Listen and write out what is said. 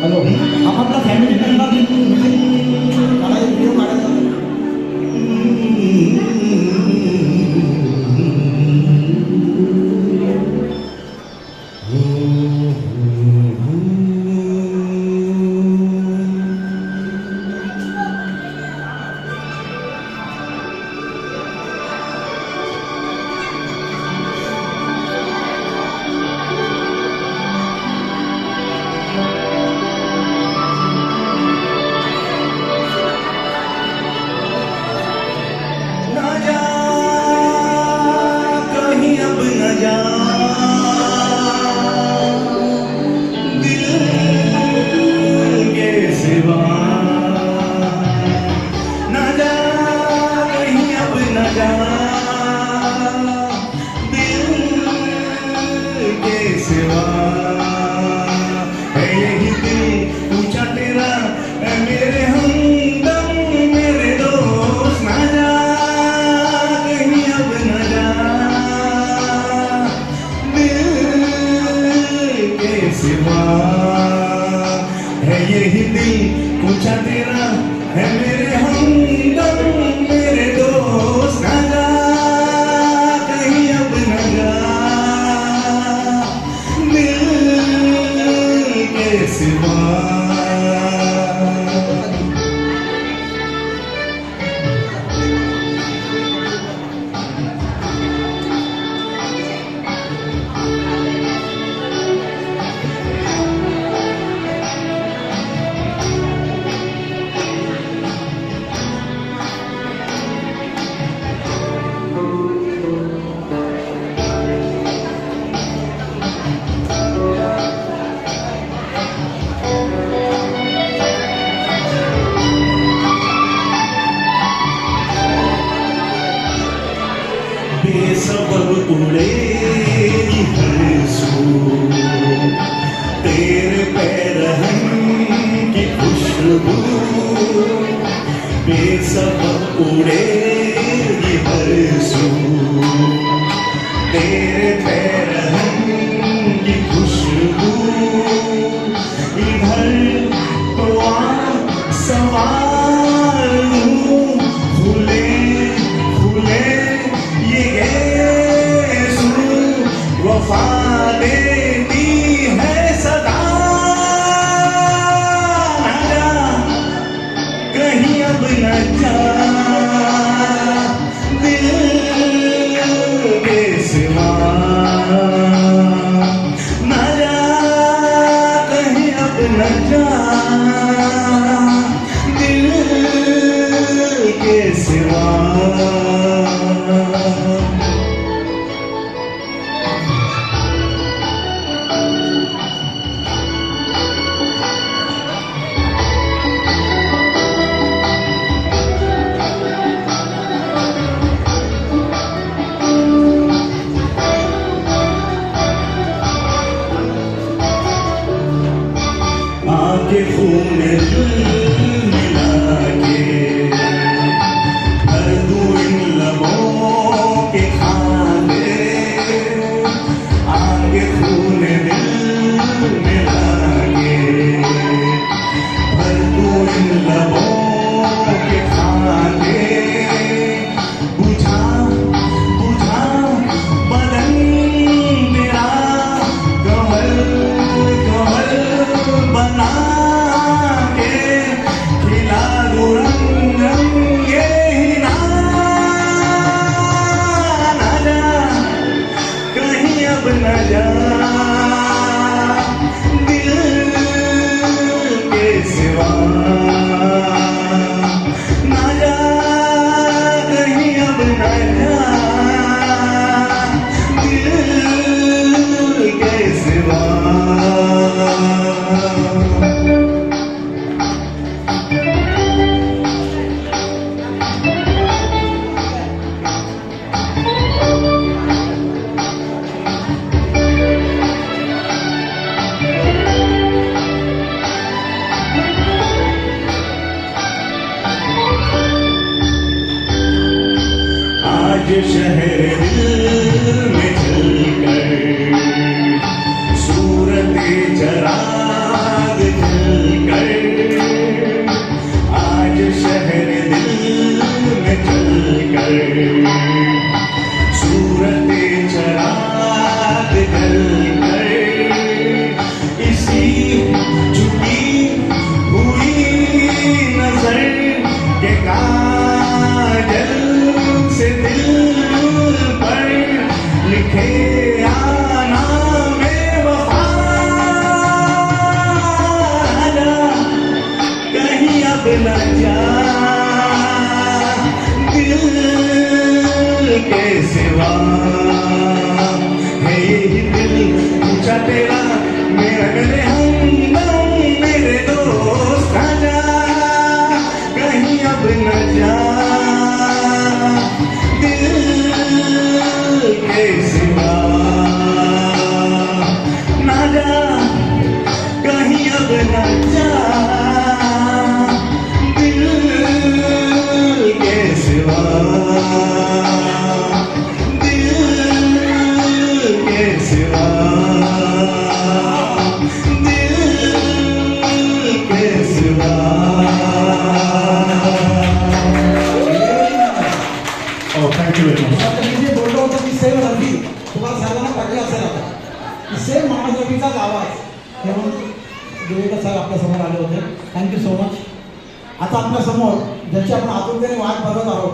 Hello आपापला family member काढायचा video काढायचा है यही दिल पूछा तेरा है मेरे हमदम मेरे दोस्त ना जा कहीं अब न जा दिल के सिवा बेसबब उड़े हंसू तेरे पैरहन की खुशबू बेसबब उड़े हंसू तेरे पैरहन की खुशबू इधर तो आ सवार हूँ फूले फूले वफा देती है सदा न जा कहीं अब न जा दिल के सिवा न जा कहीं अब न जा दिल के सिवा आके खून मिला के भर दूं इन लबों के खाने आगे खून मिला के भर दूं इन लबों के खाने बुझा बुझा बदन मेरा कमल कमल बना के खिला दूं रंग रंगे ही ना जा कहीं अब न जा दिल के सिवा न जा कहीं अब न जा दिल के सिवा तेरा मेरे हमदम मेरे दोस्त ना जा कहीं अब न जा दिल के सिवा ना जा कहीं अब न जा दिल के सिवा दिल के सिवा दिल के सिवा थँक्यू व्हेरी मच. आता मी जे बोललो होतो की सेम रवी तुम्हाला सर्वांना पडलं असेल आता की सेम महारवीचाच आवाज म्हणून देवेकर साहेब आपल्यासमोर आले होते. Thank you so much. आता आपल्यासमोर ज्याची आपण आतुरतेने वाट बघत आहोत